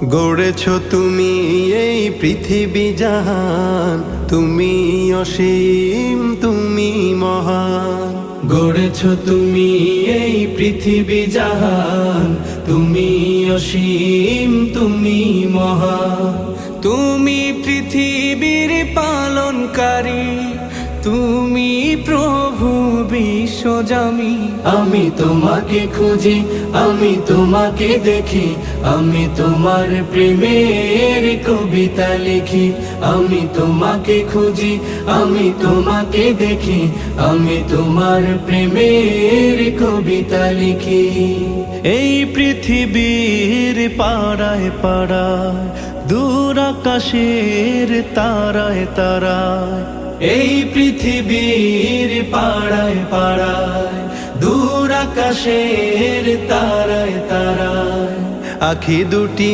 গড়েছ তুমি এই পৃথিবী জাহান, তুমি অসীম তুমি মহান। গড়েছ তুমি এই পৃথিবী জাহান, তুমি অসীম তুমি মহান। তুমি পৃথিবীর পালনকারী, তুমি প্রভু বিশ্বজামি। আমি তোমাকে খুঁজি, আমি তোমাকে দেখি, আমি তোমার প্রেমের কবিতা লিখি। আমি তোমাকে খুঁজি, আমি তোমাকে দেখি, আমি তোমার প্রেমের কবিতা লিখি। এই পৃথিবীর পাড়ায় পাড়ায়, দূর আকাশের তারায় তারায়, এই পৃথিবীর পাড়ায় পাড়ায়, দূর আকাশের তারায় তারায়, আখি দুটি